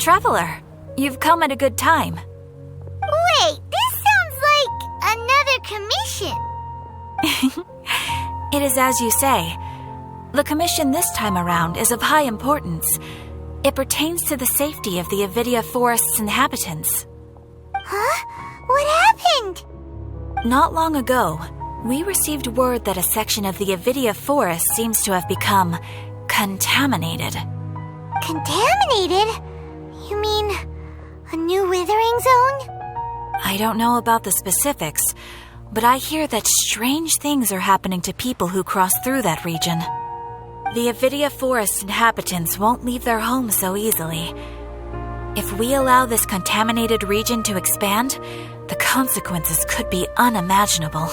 Traveler, you've come at a good time. Wait, this sounds like another commission. It is as you say. The commission this time around is of high importance. It pertains to the safety of the Avidia Forest's inhabitants. Huh? What happened? Not long ago, we received word that a section of the Avidia Forest seems to have become contaminated. Contaminated? You mean a new withering zone? I don't know about the specifics, but I hear that strange things are happening to people who cross through that region. The Avidia Forest inhabitants won't leave their homes so easily. If we allow this contaminated region to expand, the consequences could be unimaginable.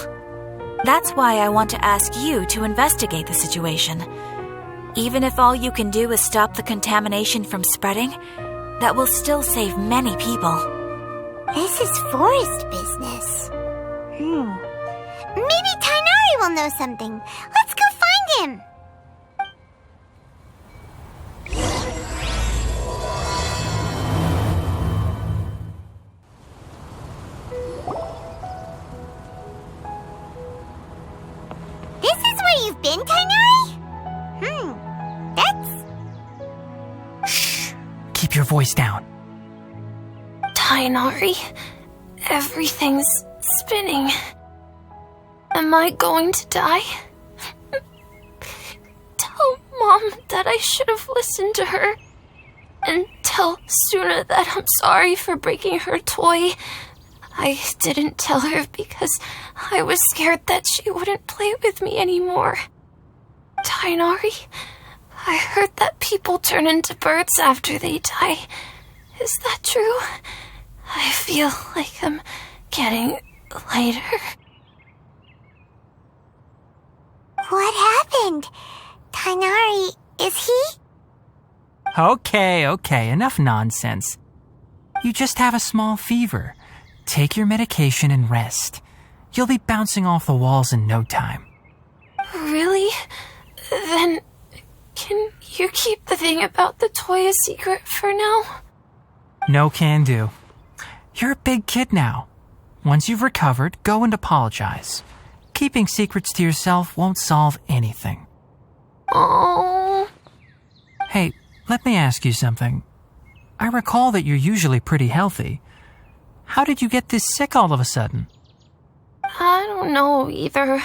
That's why I want to ask you to investigate the situation. Even if all you can do is stop the contamination from spreading, that will still save many people. This is forest business. Maybe Tainari will know something. Let's go find him. This is where you've been, Tainari? That's... Shh! Keep your voice down. Tainari, everything's spinning. Am I going to die? Tell Mom that I should have listened to her. And tell Suna that I'm sorry for breaking her toy. I didn't tell her because I was scared that she wouldn't play with me anymore. Tainari, I heard that people turn into birds after they die. Is that true? I feel like I'm getting lighter. What happened? Tainari, is he? Okay, enough nonsense. You just have a small fever. Take your medication and rest. You'll be bouncing off the walls in no time. Really? Then, can you keep the thing about the toy a secret for now? No can do. You're a big kid now. Once you've recovered, go and apologize. Keeping secrets to yourself won't solve anything. Oh. Hey, let me ask you something. I recall that you're usually pretty healthy. How did you get this sick all of a sudden? I don't know either.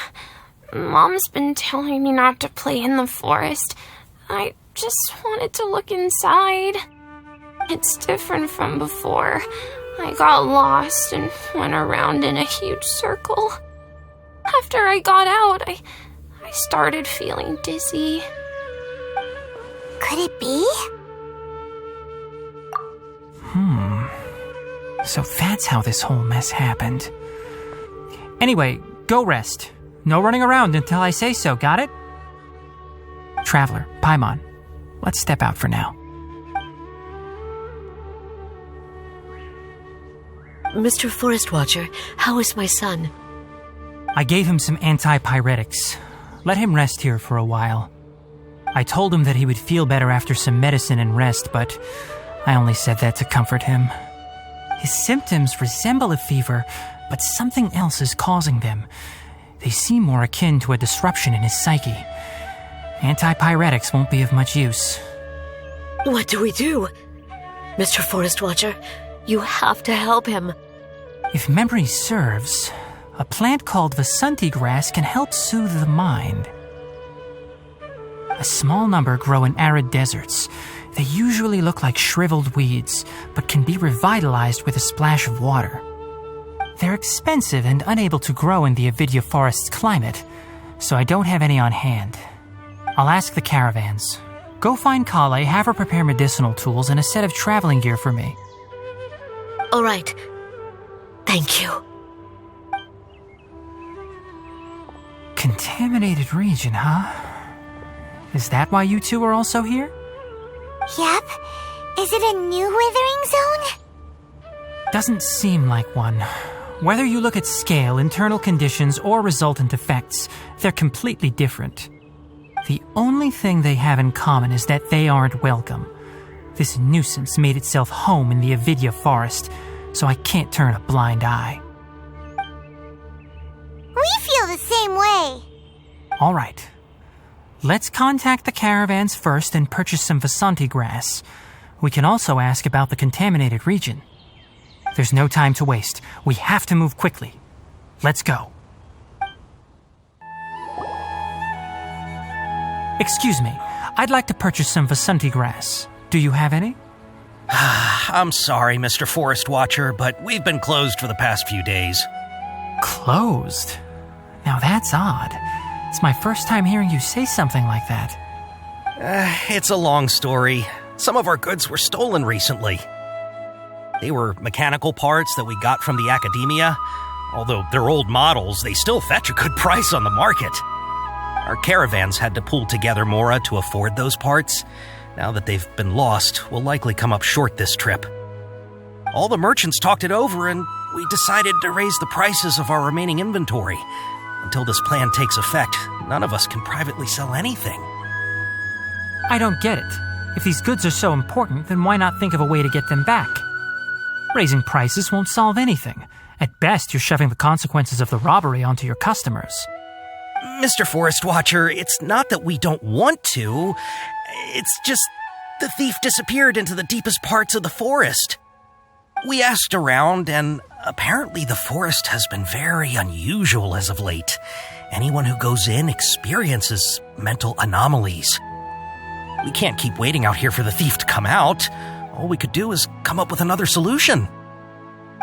Mom's been telling me not to play in the forest. I just wanted to look inside. It's different from before. I got lost and went around in a huge circle. After I got out, I started feeling dizzy. Could it be? So that's how this whole mess happened. Anyway, go rest. No running around until I say so, got it? Traveler, Paimon, let's step out for now. Mr. Forest Watcher, how is my son? I gave him some antipyretics. Let him rest here for a while. I told him that he would feel better after some medicine and rest, but I only said that to comfort him. His symptoms resemble a fever, but something else is causing them. They seem more akin to a disruption in his psyche. Antipyretics won't be of much use. What do we do? Mr. Forest Watcher, you have to help him. If memory serves, a plant called Vasanti grass can help soothe the mind. A small number grow in arid deserts. They usually look like shriveled weeds, but can be revitalized with a splash of water. They're expensive and unable to grow in the Avidia Forest's climate, so I don't have any on hand. I'll ask the caravans. Go find Kale, have her prepare medicinal tools and a set of traveling gear for me. All right. Thank you. Contaminated region, huh? Is that why you two are also here? Yep. Is it a new withering zone? Doesn't seem like one. Whether you look at scale, internal conditions, or resultant effects, they're completely different. The only thing they have in common is that they aren't welcome. This nuisance made itself home in the Avidya forest, so I can't turn a blind eye. We feel the same way. All right. Let's contact the caravans first and purchase some Vasanti grass. We can also ask about the contaminated region. There's no time to waste. We have to move quickly. Let's go. Excuse me. I'd like to purchase some Vasanti grass. Do you have any? I'm sorry, Mr. Forest Watcher, but we've been closed for the past few days. Closed? Now that's odd. It's my first time hearing you say something like that. It's a long story. Some of our goods were stolen recently. They were mechanical parts that we got from the academia. Although they're old models, they still fetch a good price on the market. Our caravans had to pool together more to afford those parts. Now that they've been lost, we'll likely come up short this trip. All the merchants talked it over, and we decided to raise the prices of our remaining inventory. Until this plan takes effect, none of us can privately sell anything. I don't get it. If these goods are so important, then why not think of a way to get them back? Raising prices won't solve anything. At best, you're shoving the consequences of the robbery onto your customers. Mr. Forest Watcher, it's not that we don't want to. It's just the thief disappeared into the deepest parts of the forest. We asked around, and apparently the forest has been very unusual as of late. Anyone who goes in experiences mental anomalies. We can't keep waiting out here for the thief to come out. All we could do is come up with another solution.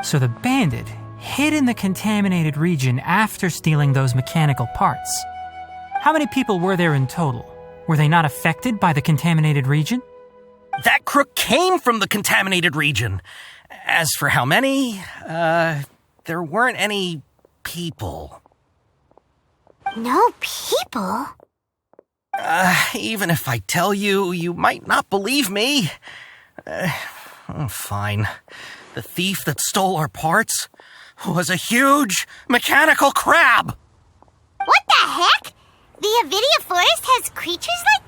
So the bandit hid in the contaminated region after stealing those mechanical parts. How many people were there in total? Were they not affected by the contaminated region? That crook came from the contaminated region. As for how many, there weren't any people. No people? Even if I tell you, you might not believe me. Fine. The thief that stole our parts was a huge mechanical crab. What the heck? The Avidya forest has creatures like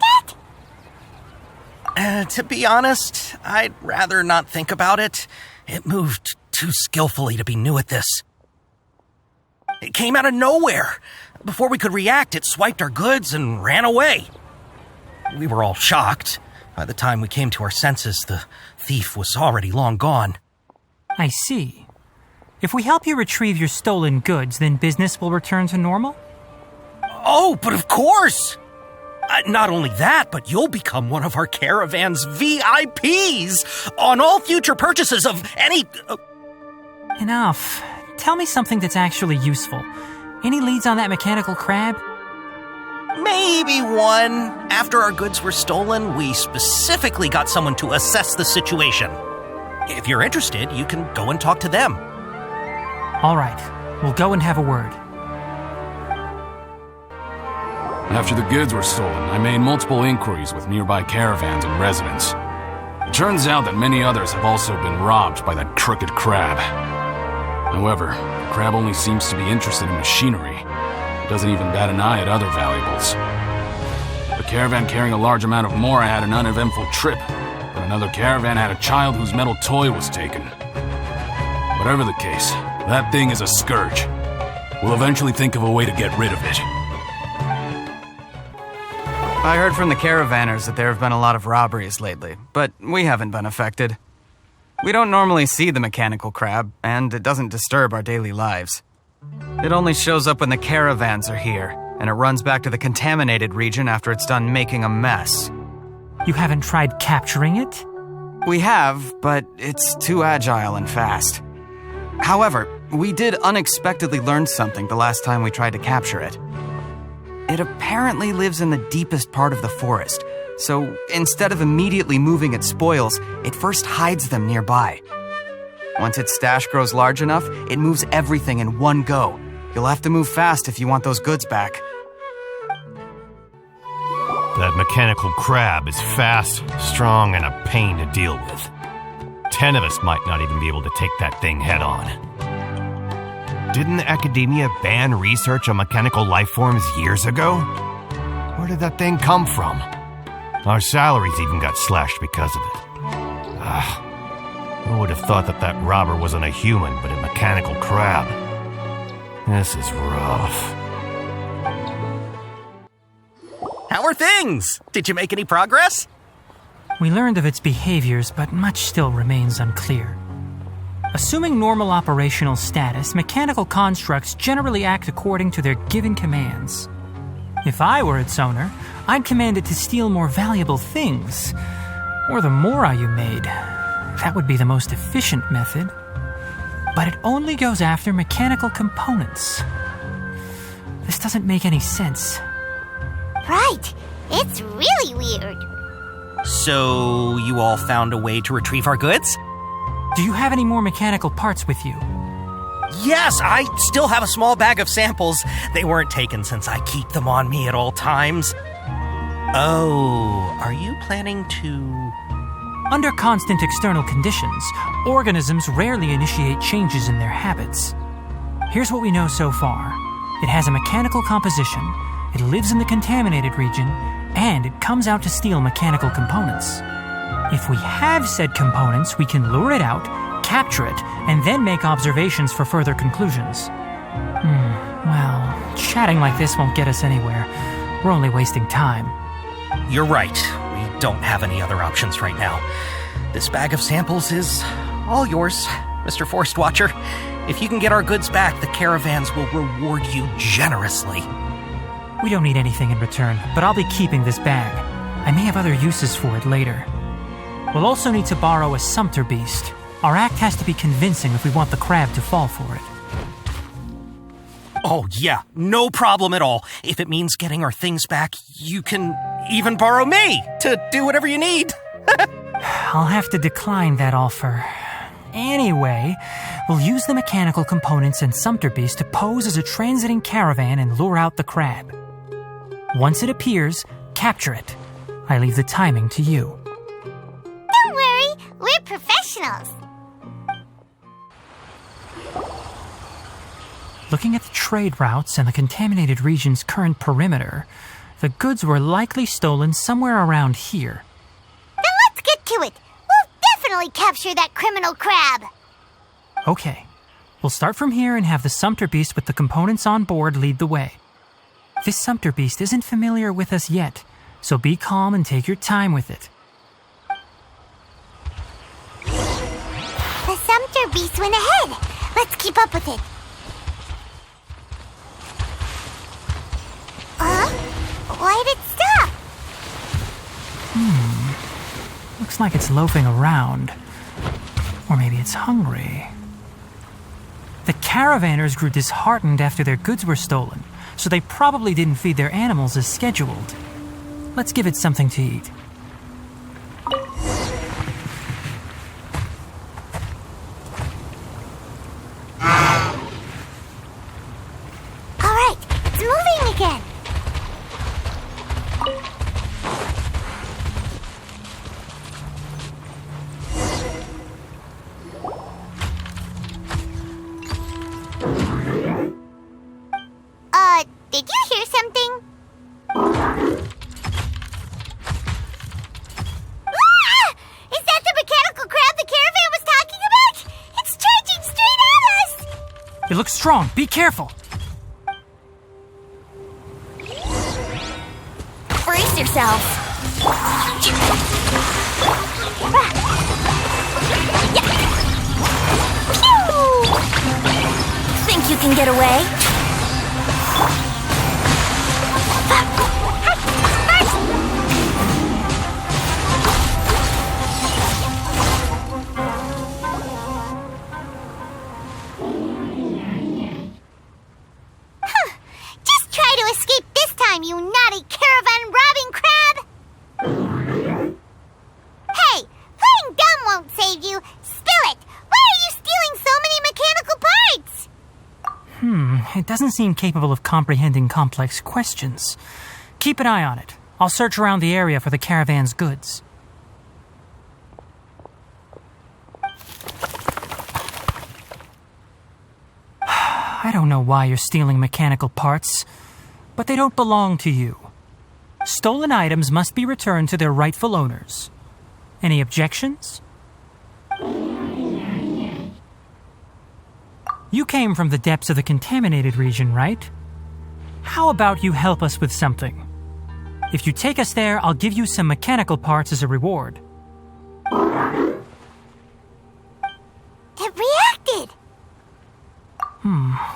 that? To be honest, I'd rather not think about it. It moved too skillfully to be new at this. It came out of nowhere. Before we could react, it swiped our goods and ran away. We were all shocked. By the time we came to our senses, the thief was already long gone. I see. If we help you retrieve your stolen goods, then business will return to normal? Oh, but of course! Not only that, but you'll become one of our caravan's VIPs on all future purchases of any... Enough. Tell me something that's actually useful. Any leads on that mechanical crab? Maybe one. After our goods were stolen, we specifically got someone to assess the situation. If you're interested, you can go and talk to them. All right. We'll go and have a word. After the goods were stolen, I made multiple inquiries with nearby caravans and residents. It turns out that many others have also been robbed by that crooked crab. However, the crab only seems to be interested in machinery. It doesn't even bat an eye at other valuables. The caravan carrying a large amount of more had an uneventful trip, but another caravan had a child whose metal toy was taken. Whatever the case, that thing is a scourge. We'll eventually think of a way to get rid of it. I heard from the caravanners that there have been a lot of robberies lately, but we haven't been affected. We don't normally see the mechanical crab, and it doesn't disturb our daily lives. It only shows up when the caravans are here, and it runs back to the contaminated region after it's done making a mess. You haven't tried capturing it? We have, but it's too agile and fast. However, we did unexpectedly learn something the last time we tried to capture it. It apparently lives in the deepest part of the forest, so instead of immediately moving its spoils, it first hides them nearby. Once its stash grows large enough, it moves everything in one go. You'll have to move fast if you want those goods back. That mechanical crab is fast, strong, and a pain to deal with. 10 of us might not even be able to take that thing head on. Didn't the academia ban research on mechanical life forms years ago? Where did that thing come from? Our salaries even got slashed because of it. Who would have thought that that robber wasn't a human, but a mechanical crab? This is rough. How are things? Did you make any progress? We learned of its behaviors, but much still remains unclear. Assuming normal operational status, mechanical constructs generally act according to their given commands. If I were its owner, I'd command it to steal more valuable things. Or the mora you made. That would be the most efficient method. But it only goes after mechanical components. This doesn't make any sense. Right. It's really weird. So, you all found a way to retrieve our goods? Do you have any more mechanical parts with you? Yes, I still have a small bag of samples. They weren't taken since I keep them on me at all times. Oh, are you planning to... Under constant external conditions, organisms rarely initiate changes in their habits. Here's what we know so far. It has a mechanical composition, it lives in the contaminated region, and it comes out to steal mechanical components. If we have said components, we can lure it out, capture it, and then make observations for further conclusions. Well, chatting like this won't get us anywhere. We're only wasting time. You're right. We don't have any other options right now. This bag of samples is all yours, Mr. Forest Watcher. If you can get our goods back, the caravans will reward you generously. We don't need anything in return, but I'll be keeping this bag. I may have other uses for it later. We'll also need to borrow a sumpter beast. Our act has to be convincing if we want the crab to fall for it. Oh, yeah, no problem at all. If it means getting our things back, you can even borrow me to do whatever you need. I'll have to decline that offer. Anyway, we'll use the mechanical components and sumpter beast to pose as a transiting caravan and lure out the crab. Once it appears, capture it. I leave the timing to you. Don't worry, we're professionals. Looking at the trade routes and the contaminated region's current perimeter, the goods were likely stolen somewhere around here. Then let's get to it. We'll definitely capture that criminal crab. Okay, we'll start from here and have the sumpter beast with the components on board lead the way. This sumpter beast isn't familiar with us yet, so be calm and take your time with it. The sumpter beast went ahead. Let's keep up with it. Why'd it stop? Looks like it's loafing around. Or maybe it's hungry. The caravanners grew disheartened after their goods were stolen, so they probably didn't feed their animals as scheduled. Let's give it something to eat. All right, it's moving again. Did you hear something? Ah! Is that the mechanical crab the caravan was talking about? It's charging straight at us! It looks strong. Be careful. Brace yourself. Think you can get away? Just try to escape this time, you naughty caravan-robbing crab! Hey, playing dumb won't save you. Spill it! Why are you stealing so many mechanical parts? It doesn't seem capable of comprehending complex questions. Keep an eye on it. I'll search around the area for the caravan's goods. I don't know why you're stealing mechanical parts, but they don't belong to you. Stolen items must be returned to their rightful owners. Any objections? You came from the depths of the contaminated region, right? How about you help us with something? If you take us there, I'll give you some mechanical parts as a reward. It reacted!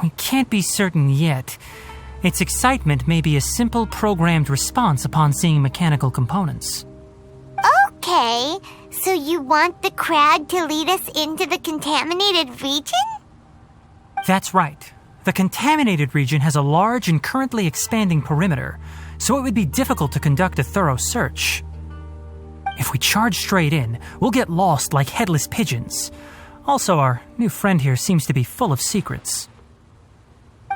We can't be certain yet. Its excitement may be a simple programmed response upon seeing mechanical components. Okay, so you want the crab to lead us into the contaminated region? That's right. The contaminated region has a large and currently expanding perimeter, so it would be difficult to conduct a thorough search. If we charge straight in, we'll get lost like headless pigeons. Also, our new friend here seems to be full of secrets.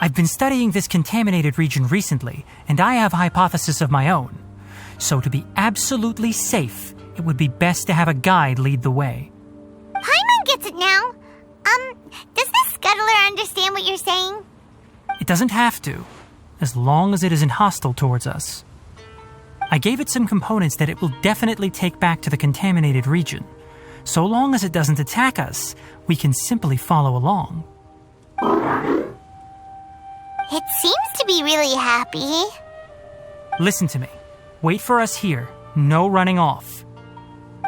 I've been studying this contaminated region recently, and I have a hypothesis of my own. So to be absolutely safe, it would be best to have a guide lead the way. Paimon gets it now. Does the scuttler understand what you're saying? It doesn't have to, as long as it isn't hostile towards us. I gave it some components that it will definitely take back to the contaminated region. So long as it doesn't attack us, we can simply follow along. It seems to be really happy. Listen to me. Wait for us here. No running off.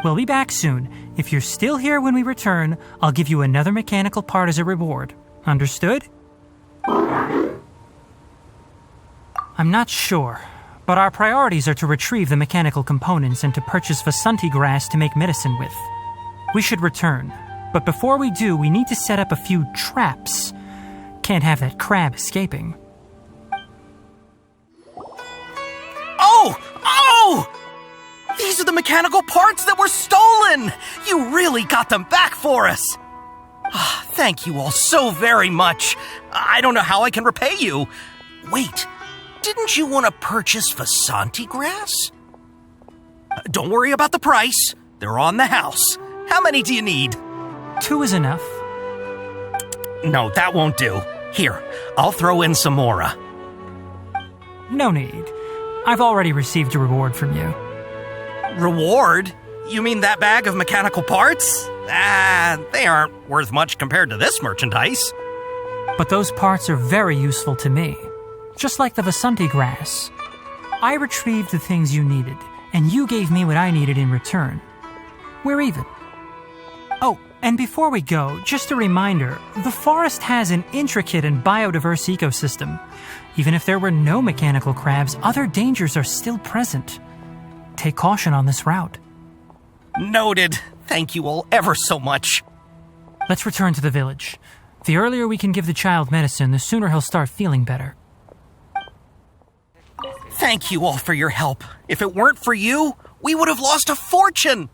We'll be back soon. If you're still here when we return, I'll give you another mechanical part as a reward. Understood? I'm not sure, but our priorities are to retrieve the mechanical components and to purchase Vasanti grass to make medicine with. We should return, but before we do, we need to set up a few traps. Can't have that crab escaping. Oh! These are the mechanical parts that were stolen! You really got them back for us! Thank you all so very much. I don't know how I can repay you. Wait, didn't you want to purchase Vasanti grass? Don't worry about the price. They're on the house. How many do you need? 2 is enough. No, that won't do. Here, I'll throw in some more. No need. I've already received a reward from you. Reward? You mean that bag of mechanical parts? They aren't worth much compared to this merchandise. But those parts are very useful to me. Just like the Vasanti grass. I retrieved the things you needed, and you gave me what I needed in return. We're even. Oh, and before we go, just a reminder, the forest has an intricate and biodiverse ecosystem. Even if there were no mechanical crabs, other dangers are still present. Take caution on this route. Noted. Thank you all ever so much. Let's return to the village. The earlier we can give the child medicine, the sooner he'll start feeling better. Thank you all for your help. If it weren't for you, we would have lost a fortune.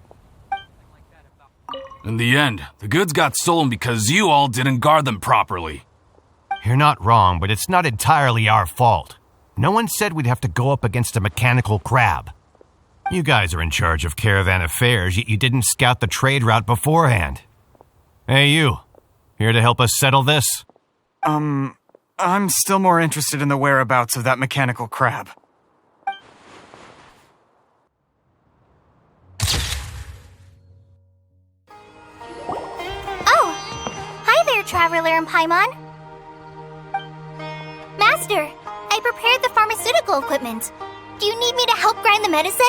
In the end, the goods got stolen because you all didn't guard them properly. You're not wrong, but it's not entirely our fault. No one said we'd have to go up against a mechanical crab. You guys are in charge of caravan affairs, yet you didn't scout the trade route beforehand. Hey, you. Here to help us settle this? I'm still more interested in the whereabouts of that mechanical crab. Traveler and Paimon. Master, I prepared the pharmaceutical equipment. Do you need me to help grind the medicine?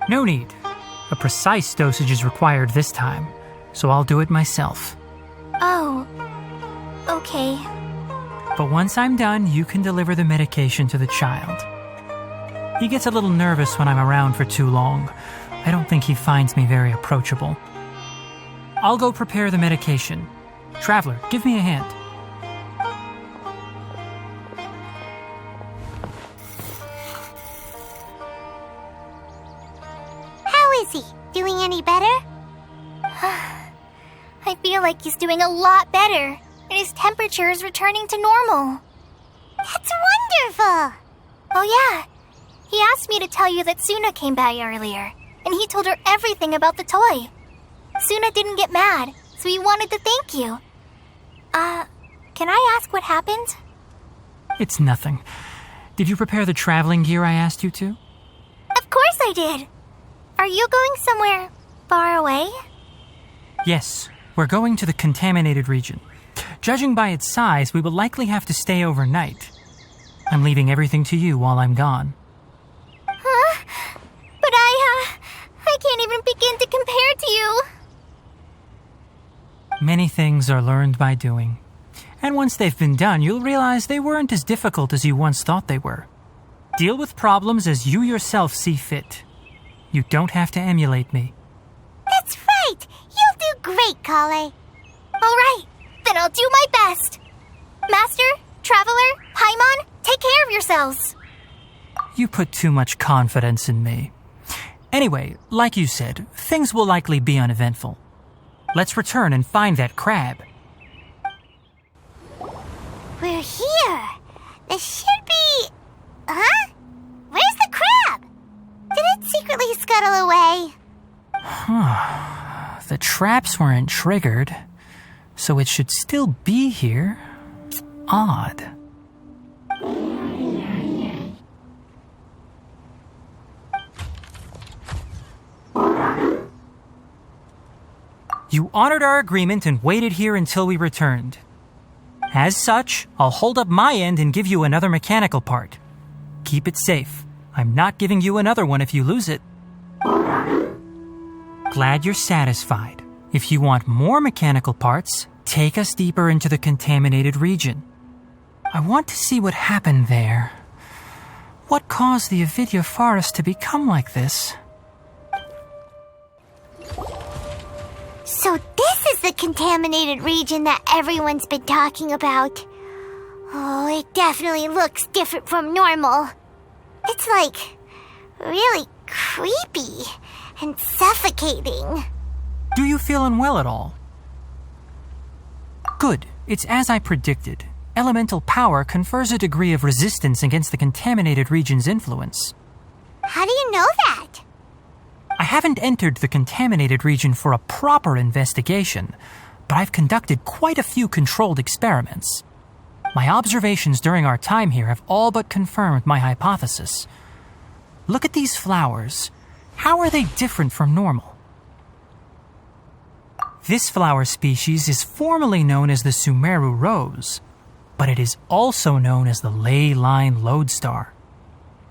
No need. A precise dosage is required this time, so I'll do it myself. Oh, okay. But once I'm done, you can deliver the medication to the child. He gets a little nervous when I'm around for too long. I don't think he finds me very approachable. I'll go prepare the medication. Traveler, give me a hand. How is he? Doing any better? I feel like he's doing a lot better, and his temperature is returning to normal. That's wonderful! Oh yeah, he asked me to tell you that Suna came by earlier, and he told her everything about the toy. Suna didn't get mad, so he wanted to thank you. Can I ask what happened? It's nothing. Did you prepare the traveling gear I asked you to? Of course I did. Are you going somewhere far away? Yes, we're going to the contaminated region. Judging by its size, we will likely have to stay overnight. I'm leaving everything to you while I'm gone. Huh? But I can't even begin to compare to you. Many things are learned by doing. And once they've been done, you'll realize they weren't as difficult as you once thought they were. Deal with problems as you yourself see fit. You don't have to emulate me. That's right! You'll do great, Kale. All right, then I'll do my best. Master, Traveler, Paimon, take care of yourselves. You put too much confidence in me. Anyway, like you said, things will likely be uneventful. Let's return and find that crab. We're here. This should be... Huh? Where's the crab? Did it secretly scuttle away? The traps weren't triggered, so it should still be here. Odd. You honored our agreement and waited here until we returned. As such, I'll hold up my end and give you another mechanical part. Keep it safe. I'm not giving you another one if you lose it. Glad you're satisfied. If you want more mechanical parts, take us deeper into the contaminated region. I want to see what happened there. What caused the Avidya forest to become like this? So this is the contaminated region that everyone's been talking about. Oh, it definitely looks different from normal. It's like really creepy and suffocating. Do you feel unwell at all? Good. It's as I predicted. Elemental power confers a degree of resistance against the contaminated region's influence. How do you know that? I haven't entered the contaminated region for a proper investigation, but I've conducted quite a few controlled experiments. My observations during our time here have all but confirmed my hypothesis. Look at these flowers. How are they different from normal? This flower species is formally known as the Sumeru rose, but it is also known as the ley line lodestar.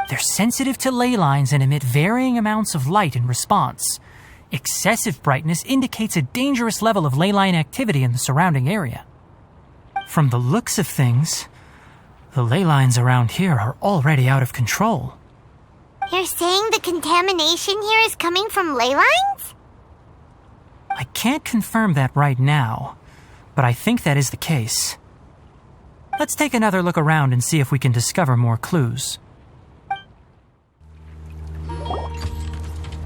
They're sensitive to ley lines and emit varying amounts of light in response. Excessive brightness indicates a dangerous level of ley line activity in the surrounding area. From the looks of things, the ley lines around here are already out of control. You're saying the contamination here is coming from ley lines? I can't confirm that right now, but I think that is the case. Let's take another look around and see if we can discover more clues.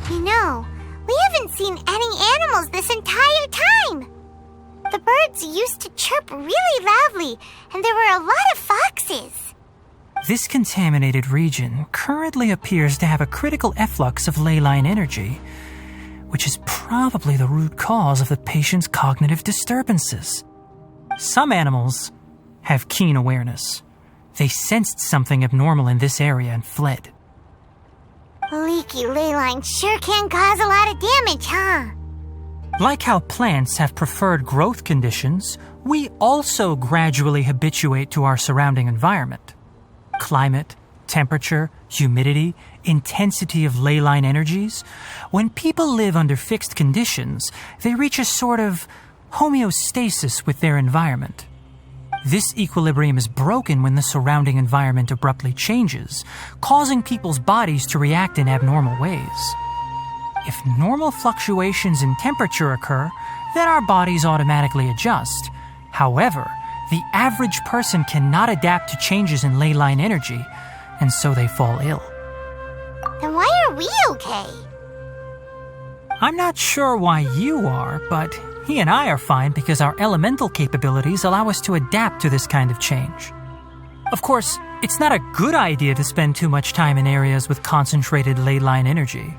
You know, we haven't seen any animals this entire time. The birds used to chirp really loudly, and there were a lot of foxes. This contaminated region currently appears to have a critical efflux of ley line energy, which is probably the root cause of the patient's cognitive disturbances. Some animals have keen awareness. They sensed something abnormal in this area and fled. Leaky ley lines sure can cause a lot of damage, huh? Like how plants have preferred growth conditions, we also gradually habituate to our surrounding environment. Climate, temperature, humidity, intensity of ley line energies. When people live under fixed conditions, they reach a sort of homeostasis with their environment. This equilibrium is broken when the surrounding environment abruptly changes, causing people's bodies to react in abnormal ways. If normal fluctuations in temperature occur, then our bodies automatically adjust. However, the average person cannot adapt to changes in ley line energy, and so they fall ill. Then why are we okay? I'm not sure why you are, but he and I are fine because our elemental capabilities allow us to adapt to this kind of change. Of course, it's not a good idea to spend too much time in areas with concentrated ley line energy.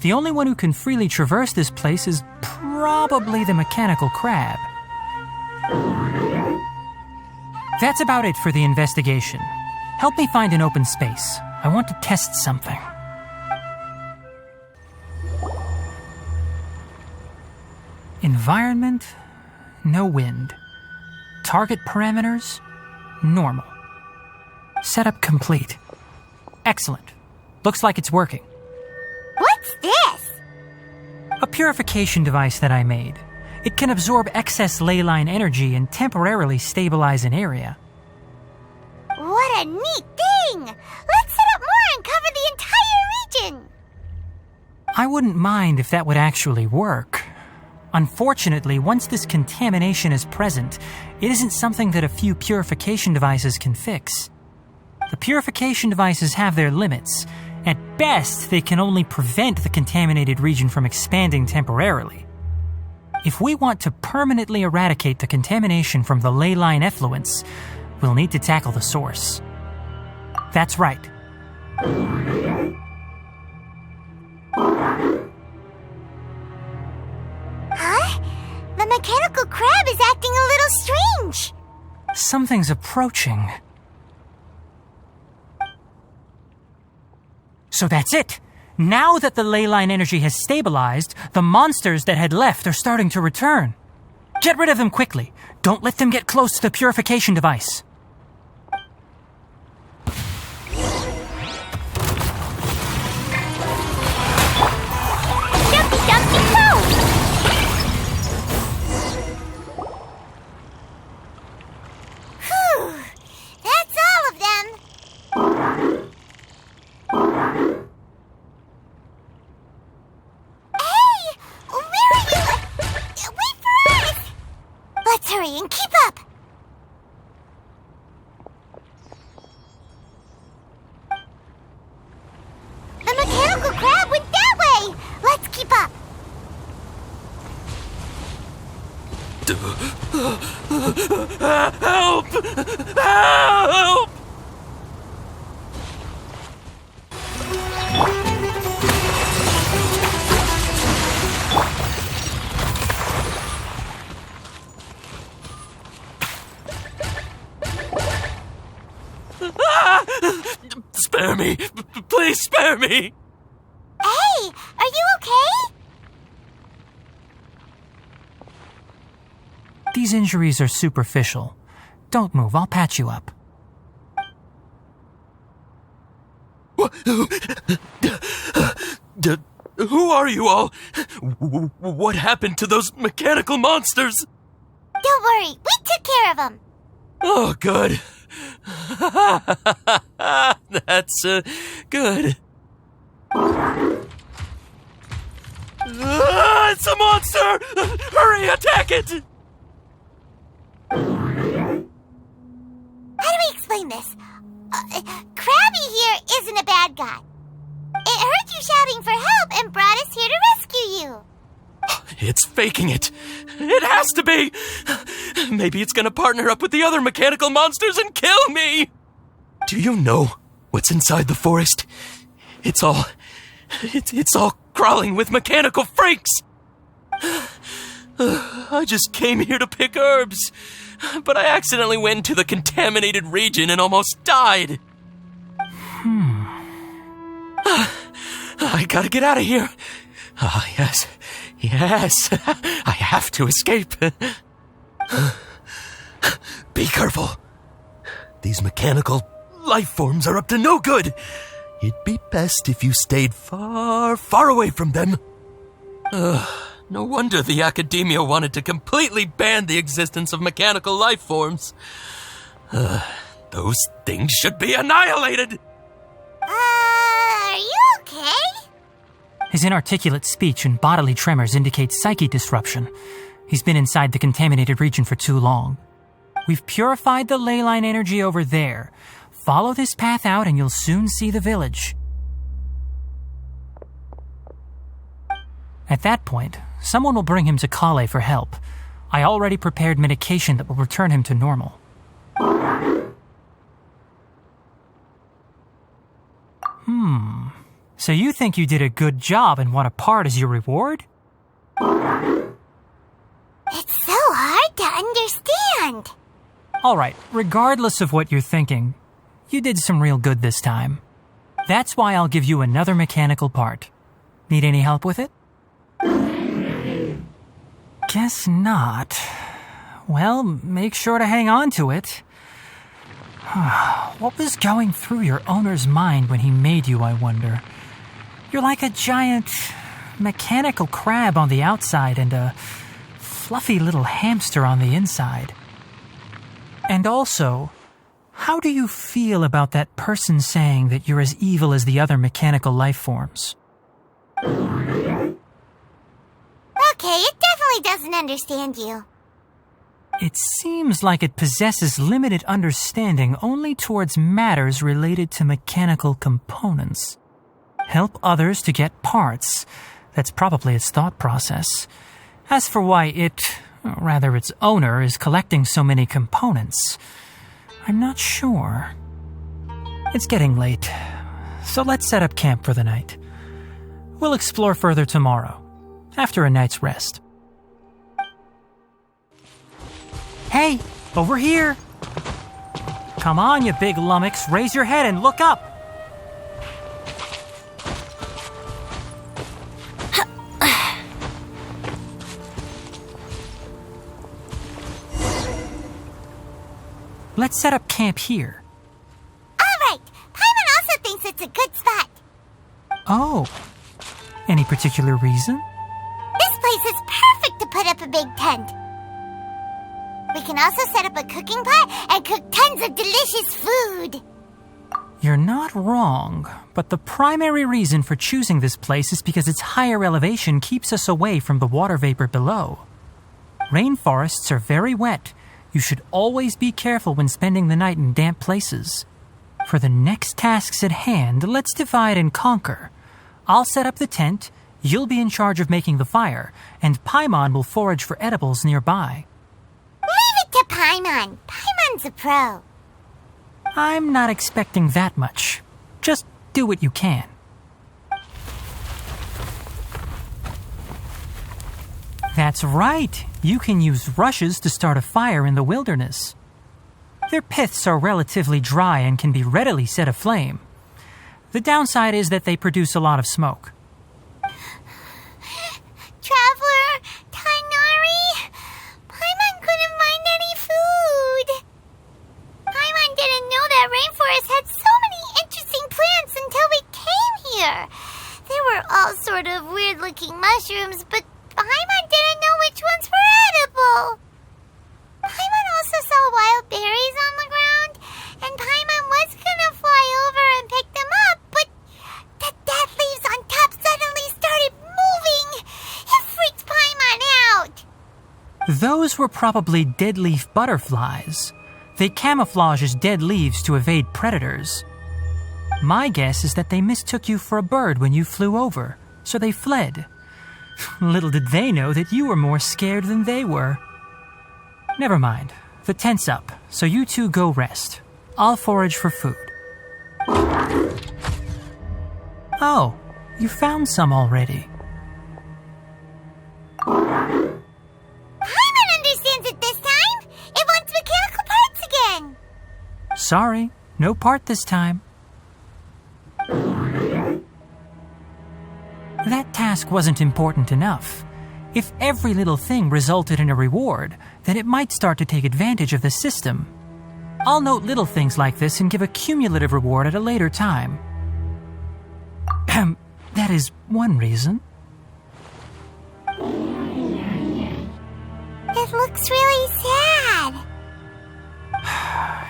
The only one who can freely traverse this place is probably the mechanical crab. That's about it for the investigation. Help me find an open space. I want to test something. Environment, no wind. Target parameters, normal. Setup complete. Excellent. Looks like it's working. What's this? A purification device that I made. It can absorb excess ley line energy and temporarily stabilize an area. What a neat thing! Let's set up more and cover the entire region! I wouldn't mind if that would actually work. Unfortunately, once this contamination is present, it isn't something that a few purification devices can fix. The purification devices have their limits. At best, they can only prevent the contaminated region from expanding temporarily. If we want to permanently eradicate the contamination from the ley line effluents, we'll need to tackle the source. That's right. Huh? The mechanical crab is acting a little strange. Something's approaching. So that's it. Now that the ley line energy has stabilized, the monsters that had left are starting to return. Get rid of them quickly. Don't let them get close to the purification device. Jumpy, jumpy, go! Whew, that's all of them. Hey, where are you? Wait for us! Let's hurry and keep up. The mechanical crab went that way. Let's keep up. Help! Help! Spare me! Please spare me! Hey, are you okay? These injuries are superficial. Don't move, I'll patch you up. Who are you all? What happened to those mechanical monsters? Don't worry, we took care of them. Oh, good. That's good. It's a monster! Hurry, attack it! How do we explain this? Krabby here isn't a bad guy. It heard you shouting for help and brought us here to rescue you. It's faking it. It has to be. Maybe it's gonna partner up with the other mechanical monsters and kill me. Do you know what's inside the forest? It's all crawling with mechanical freaks. I just came here to pick herbs, but I accidentally went to the contaminated region and almost died. I gotta get out of here. Yes, I have to escape. Be careful. These mechanical life forms are up to no good. It'd be best if you stayed far, far away from them. No wonder the academia wanted to completely ban the existence of mechanical life forms. Those things should be annihilated. Are you okay? His inarticulate speech and bodily tremors indicate psyche disruption. He's been inside the contaminated region for too long. We've purified the ley line energy over there. Follow this path out and you'll soon see the village. At that point, someone will bring him to Kale for help. I already prepared medication that will return him to normal. So you think you did a good job and want a part as your reward? It's so hard to understand. Alright, regardless of what you're thinking, you did some real good this time. That's why I'll give you another mechanical part. Need any help with it? Guess not. Well, make sure to hang on to it. What was going through your owner's mind when he made you, I wonder? You're like a giant mechanical crab on the outside and a fluffy little hamster on the inside. And also, how do you feel about that person saying that you're as evil as the other mechanical life forms? Okay, it definitely doesn't understand you. It seems like it possesses limited understanding only towards matters related to mechanical components. Help others to get parts. That's probably its thought process. As for why its owner, is collecting so many components, I'm not sure. It's getting late, so let's set up camp for the night. We'll explore further tomorrow, after a night's rest. Hey, over here! Come on, you big lummox, raise your head and look up! Let's set up camp here. All right, Paimon also thinks it's a good spot. Oh, any particular reason? This place is perfect to put up a big tent. We can also set up a cooking pot and cook tons of delicious food. You're not wrong, but the primary reason for choosing this place is because its higher elevation keeps us away from the water vapor below. Rainforests are very wet. You should always be careful when spending the night in damp places. For the next tasks at hand, let's divide and conquer. I'll set up the tent, you'll be in charge of making the fire, and Paimon will forage for edibles nearby. Leave it to Paimon. Paimon's a pro. I'm not expecting that much. Just do what you can. That's right. You can use rushes to start a fire in the wilderness. Their piths are relatively dry and can be readily set aflame. The downside is that they produce a lot of smoke. Traveler, Tainari, Paimon couldn't find any food. Paimon didn't know that rainforest had so many interesting plants until we came here. They were all sort of weird-looking mushrooms, but Paimon didn't know which ones were edible. Paimon also saw wild berries on the ground, and Paimon was gonna fly over and pick them up, but the dead leaves on top suddenly started moving. It freaked Paimon out. Those were probably dead leaf butterflies. They camouflage as dead leaves to evade predators. My guess is that they mistook you for a bird when you flew over, so they fled. Little did they know that you were more scared than they were. Never mind. The tent's up, so you two go rest. I'll forage for food. Oh, you found some already. Paimon understands it this time. It wants mechanical parts again. Sorry, no part this time. That task wasn't important enough. If every little thing resulted in a reward, then it might start to take advantage of the system. I'll note little things like this and give a cumulative reward at a later time. That is one reason. It looks really sad.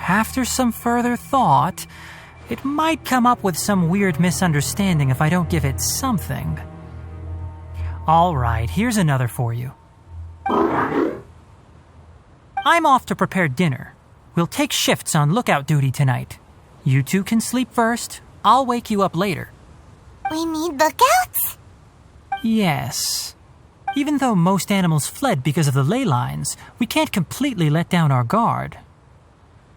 After some further thought, it might come up with some weird misunderstanding if I don't give it something. All right, here's another for you. I'm off to prepare dinner. We'll take shifts on lookout duty tonight. You two can sleep first. I'll wake you up later. We need lookouts? Yes. Even though most animals fled because of the ley lines, we can't completely let down our guard.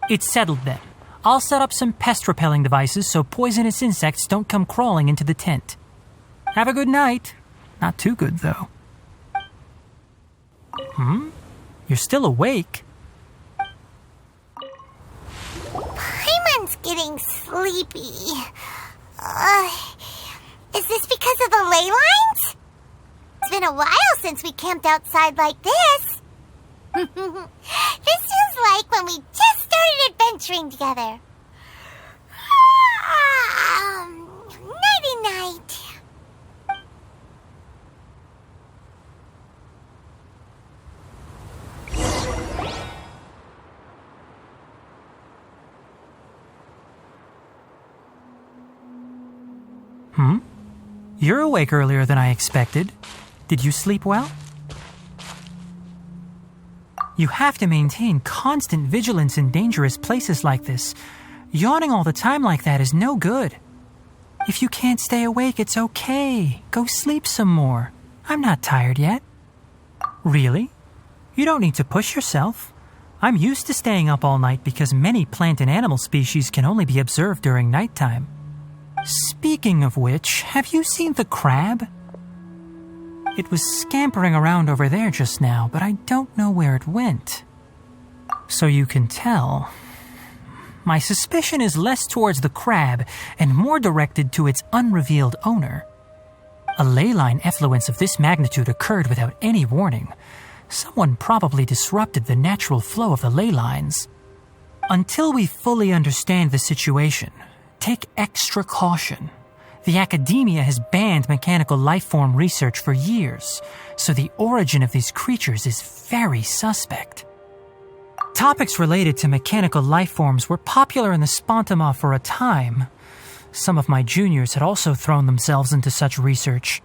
It's settled then. I'll set up some pest-repelling devices so poisonous insects don't come crawling into the tent. Have a good night. Not too good, though. You're still awake? Paimon's getting sleepy. Is this because of the ley lines? It's been a while since we camped outside like this. This feels like when we just started adventuring together. Nighty-night. You're awake earlier than I expected. Did you sleep well? You have to maintain constant vigilance in dangerous places like this. Yawning all the time like that is no good. If you can't stay awake, it's okay. Go sleep some more. I'm not tired yet. Really? You don't need to push yourself. I'm used to staying up all night because many plant and animal species can only be observed during nighttime. Speaking of which, have you seen the crab? It was scampering around over there just now, but I don't know where it went. So you can tell. My suspicion is less towards the crab and more directed to its unrevealed owner. A ley line effluence of this magnitude occurred without any warning. Someone probably disrupted the natural flow of the ley lines. Until we fully understand the situation, take extra caution. The academia has banned mechanical life form research for years, so the origin of these creatures is very suspect. Topics related to mechanical life forms were popular in the Spontama for a time. Some of my juniors had also thrown themselves into such research.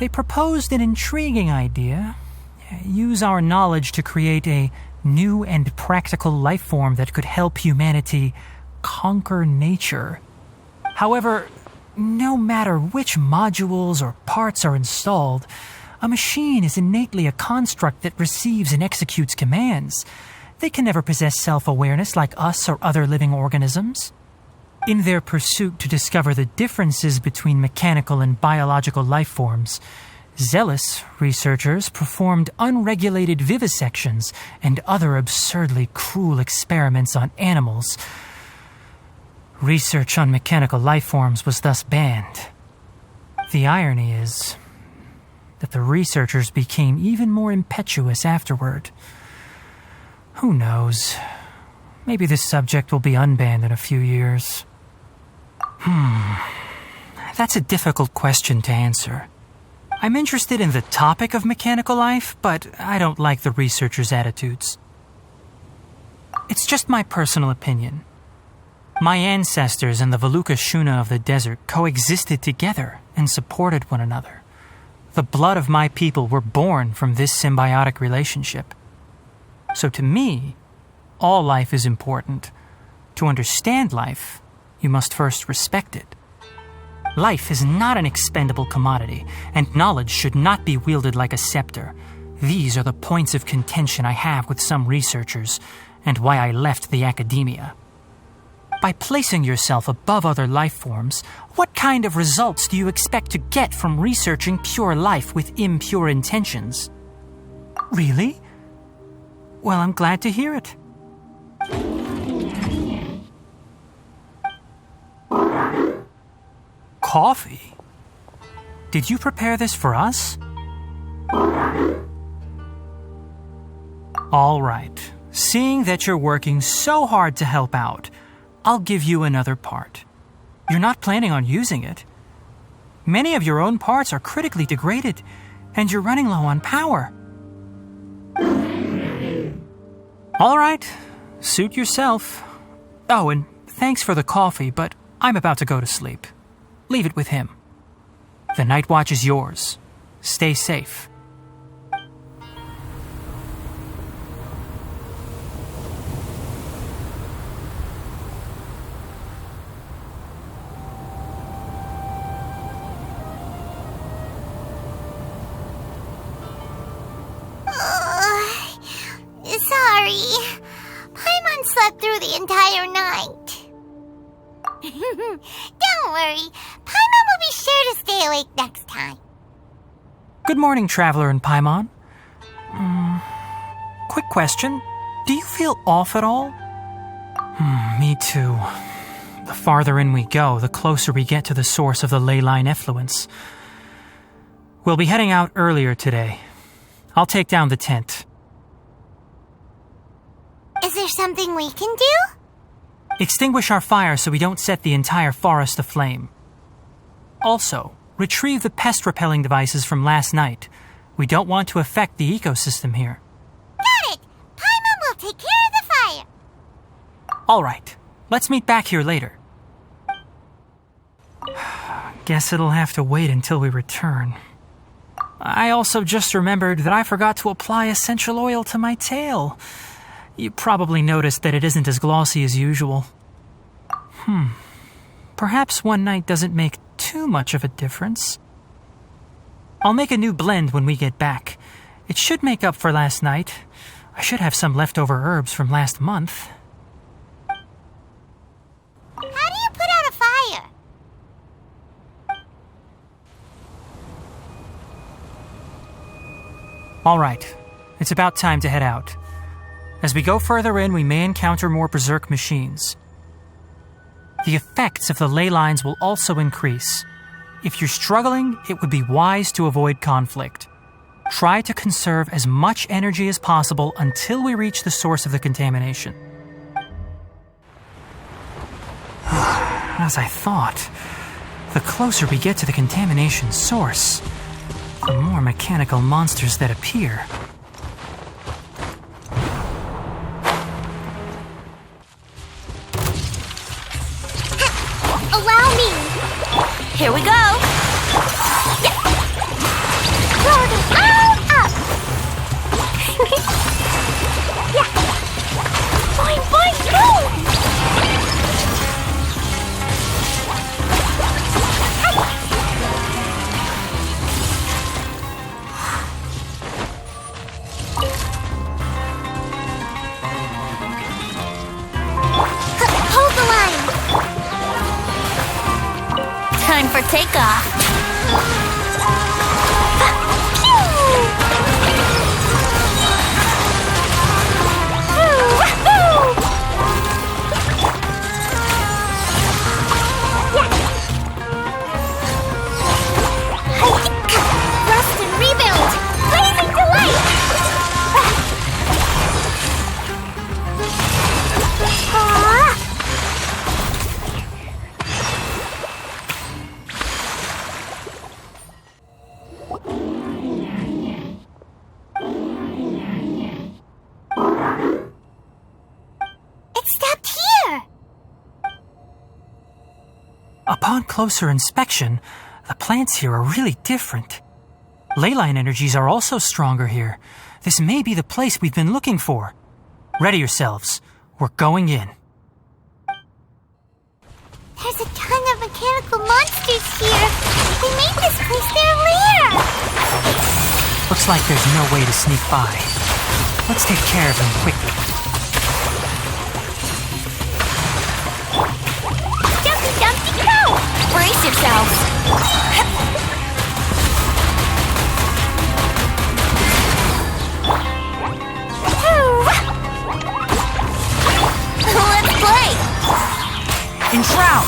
They proposed an intriguing idea: use our knowledge to create a new and practical life form that could help humanity conquer nature. However, no matter which modules or parts are installed, a machine is innately a construct that receives and executes commands. They can never possess self-awareness like us or other living organisms. In their pursuit to discover the differences between mechanical and biological life forms, zealous researchers performed unregulated vivisections and other absurdly cruel experiments on animals. Research on mechanical life forms was thus banned. The irony is that the researchers became even more impetuous afterward. Who knows? Maybe this subject will be unbanned in a few years. That's a difficult question to answer. I'm interested in the topic of mechanical life, but I don't like the researchers' attitudes. It's just my personal opinion. My ancestors and the Vulpes Zerda of the desert coexisted together and supported one another. The blood of my people were born from this symbiotic relationship. So to me, all life is important. To understand life, you must first respect it. Life is not an expendable commodity, and knowledge should not be wielded like a scepter. These are the points of contention I have with some researchers, and why I left the academia. By placing yourself above other life forms, what kind of results do you expect to get from researching pure life with impure intentions? Really? Well, I'm glad to hear it. Coffee? Did you prepare this for us? All right. Seeing that you're working so hard to help out, I'll give you another part. You're not planning on using it. Many of your own parts are critically degraded, and you're running low on power. All right, suit yourself. Oh, and thanks for the coffee, but I'm about to go to sleep. Leave it with him. The night watch is yours. Stay safe. Sorry. Paimon slept through the entire night. Don't worry. Paimon will be sure to stay awake next time. Good morning, Traveler and Paimon. Quick question. Do you feel off at all? Me too. The farther in we go, the closer we get to the source of the ley line effluence. We'll be heading out earlier today. I'll take down the tent. something we can do? Extinguish our fire so we don't set the entire forest aflame. Also, retrieve the pest-repelling devices from last night. We don't want to affect the ecosystem here. Got it! Paimon will take care of the fire. All right, let's meet back here later. Guess it'll have to wait until we return. I also just remembered that I forgot to apply essential oil to my tail. You probably noticed that it isn't as glossy as usual. Perhaps one night doesn't make too much of a difference. I'll make a new blend when we get back. It should make up for last night. I should have some leftover herbs from last month. How do you put out a fire? All right, it's about time to head out. As we go further in, we may encounter more berserk machines. The effects of the ley lines will also increase. If you're struggling, it would be wise to avoid conflict. Try to conserve as much energy as possible until we reach the source of the contamination. As I thought, the closer we get to the contamination source, the more mechanical monsters that appear. Allow me. Here we go! Throw them all up. Yeah. Boing, boing, boom. Hold the line. Time for takeoff. Rust and rebuild. Blazing delight. It stopped here. Upon closer inspection, the plants here are really different. Ley line energies are also stronger here. This may be the place we've been looking for. Ready yourselves. We're going in. There's a ton of mechanical monsters here. They made this place their lair. Looks like there's no way to sneak by. Let's take care of them quickly. Jumpy, jumpy, go! Brace yourselves! Let's play! Enshroud!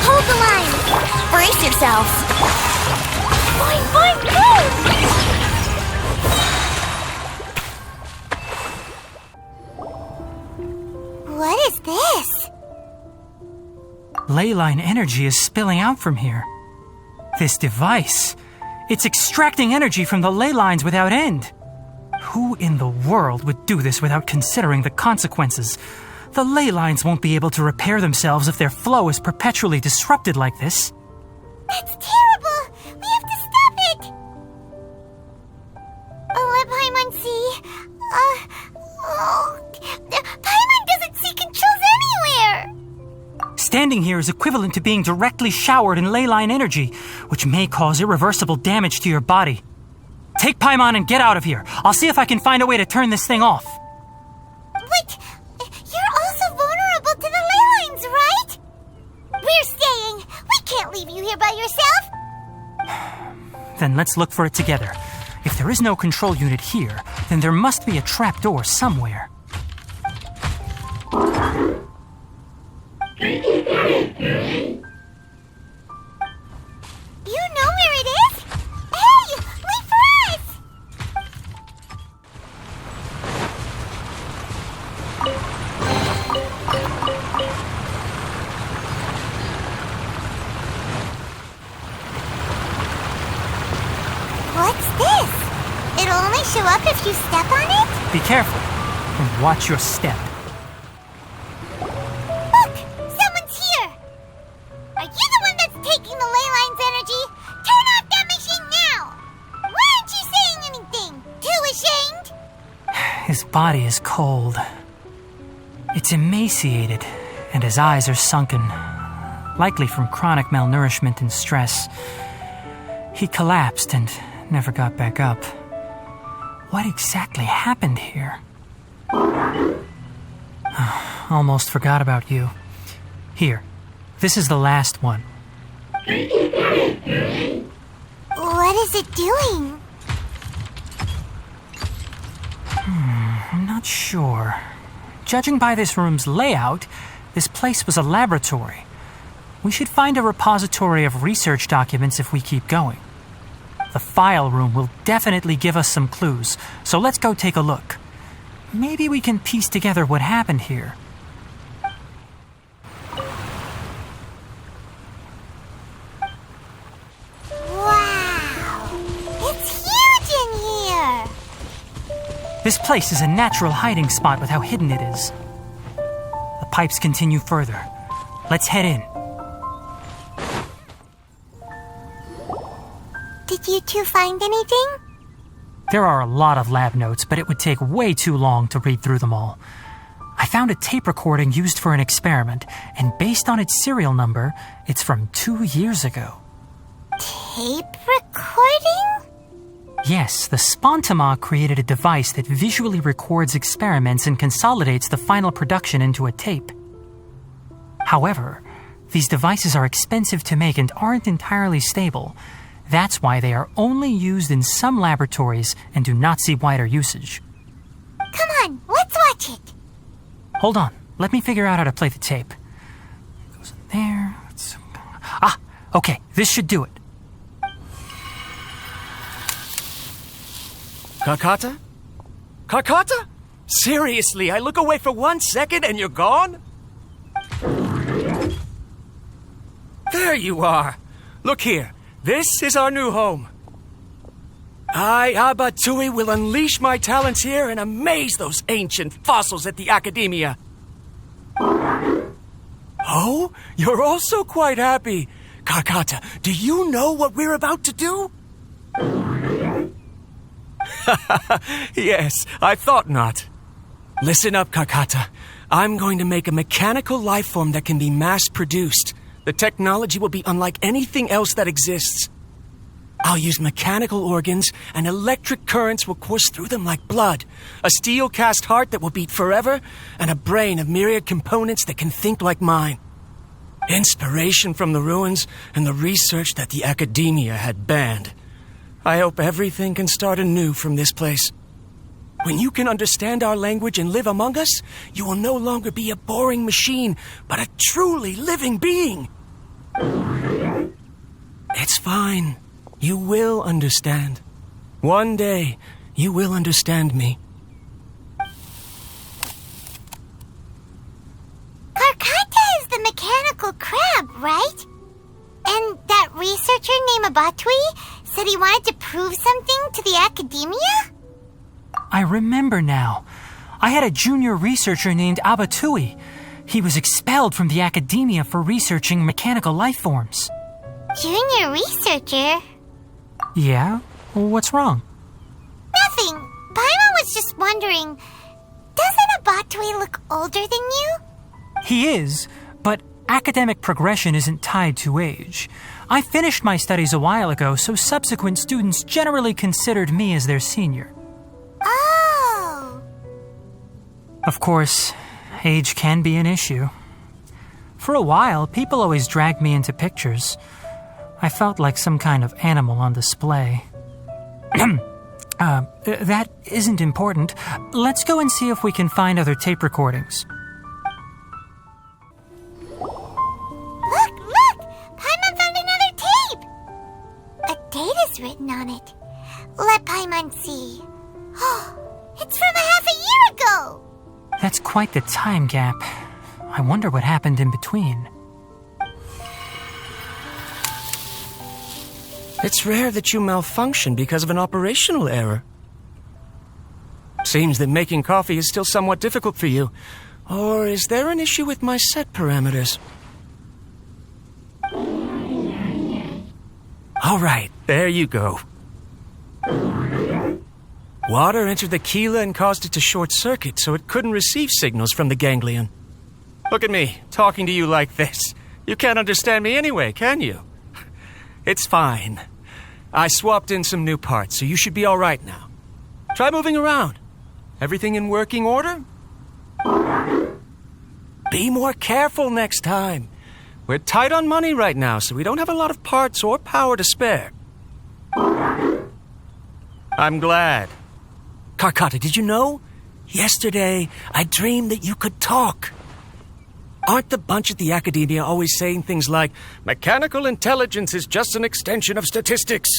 Hold the line. Brace yourselves! Boing, boing, boing! What is this? Ley line energy is spilling out from here. This device, it's extracting energy from the ley lines without end. Who in the world would do this without considering the consequences? The ley lines won't be able to repair themselves if their flow is perpetually disrupted like this. That's terrible! We have to stop it! Let Paimon see. Paimon doesn't see controls anywhere! Standing here is equivalent to being directly showered in ley line energy, which may cause irreversible damage to your body. Take Paimon and get out of here. I'll see if I can find a way to turn this thing off. Wait, you're also vulnerable to the ley lines, right? We're staying. We can't leave you here by yourself. Then let's look for it together. If there is no control unit here, then there must be a trapdoor somewhere. You know where it is? Hey, wait for us! What's this? It'll only show up if you step on it? Be careful and watch your step. Look! Someone's here! Are you the one that's taking the ley line's energy? Turn off that machine now! Why aren't you saying anything? Too ashamed? His body is cold. It's emaciated, and his eyes are sunken, likely from chronic malnourishment and stress. He collapsed and never got back up. What exactly happened here? Almost forgot about you. Here, this is the last one. What is it doing? I'm not sure. Judging by this room's layout, this place was a laboratory. We should find a repository of research documents if we keep going. The file room will definitely give us some clues, so let's go take a look. Maybe we can piece together what happened here. Wow! It's huge in here! This place is a natural hiding spot with how hidden it is. The pipes continue further. Let's head in. Did you two find anything? There are a lot of lab notes, but it would take way too long to read through them all. I found a tape recording used for an experiment, and based on its serial number, it's from 2 years ago. Tape recording? Yes, the Spontima created a device that visually records experiments and consolidates the final production into a tape. However, these devices are expensive to make and aren't entirely stable. That's why they are only used in some laboratories and do not see wider usage. Come on, let's watch it. Hold on, let me figure out how to play the tape. It goes in there. Okay, this should do it. Kakata? Kakata? Seriously, I look away for 1 second and you're gone? There you are. Look here. This is our new home. I, Abatui, will unleash my talents here and amaze those ancient fossils at the Academia. Oh, you're also quite happy. Kakata, do you know what we're about to do? Yes, I thought not. Listen up, Kakata. I'm going to make a mechanical life form that can be mass-produced. The technology will be unlike anything else that exists. I'll use mechanical organs, and electric currents will course through them like blood, a steel-cast heart that will beat forever, and a brain of myriad components that can think like mine. Inspiration from the ruins and the research that the Academia had banned. I hope everything can start anew from this place. When you can understand our language and live among us, you will no longer be a boring machine, but a truly living being. It's fine. You will understand. One day, you will understand me. Karkata is the mechanical crab, right? And that researcher named Abatui said he wanted to prove something to the Academia? I remember now. I had a junior researcher named Abatui. He was expelled from the Academia for researching mechanical life forms. Junior researcher? Yeah? What's wrong? Nothing. Paimon was just wondering, doesn't Abatui look older than you? He is, but academic progression isn't tied to age. I finished my studies a while ago, so subsequent students generally considered me as their senior. Oh! Of course, age can be an issue. For a while, people always dragged me into pictures. I felt like some kind of animal on display. That isn't important. Let's go and see if we can find other tape recordings. Look! Paimon found another tape! A date is written on it. Let Paimon see. Oh, it's from a half a year ago! That's quite the time gap. I wonder what happened in between. It's rare that you malfunction because of an operational error. Seems that making coffee is still somewhat difficult for you. Or is there an issue with my set parameters? All right, there you go. Water entered the chela and caused it to short-circuit, so it couldn't receive signals from the ganglion. Look at me, talking to you like this. You can't understand me anyway, can you? It's fine. I swapped in some new parts, so you should be all right now. Try moving around. Everything in working order? Be more careful next time. We're tight on money right now, so we don't have a lot of parts or power to spare. I'm glad. Karkata, did you know? Yesterday, I dreamed that you could talk. Aren't the bunch at the Academia always saying things like, mechanical intelligence is just an extension of statistics?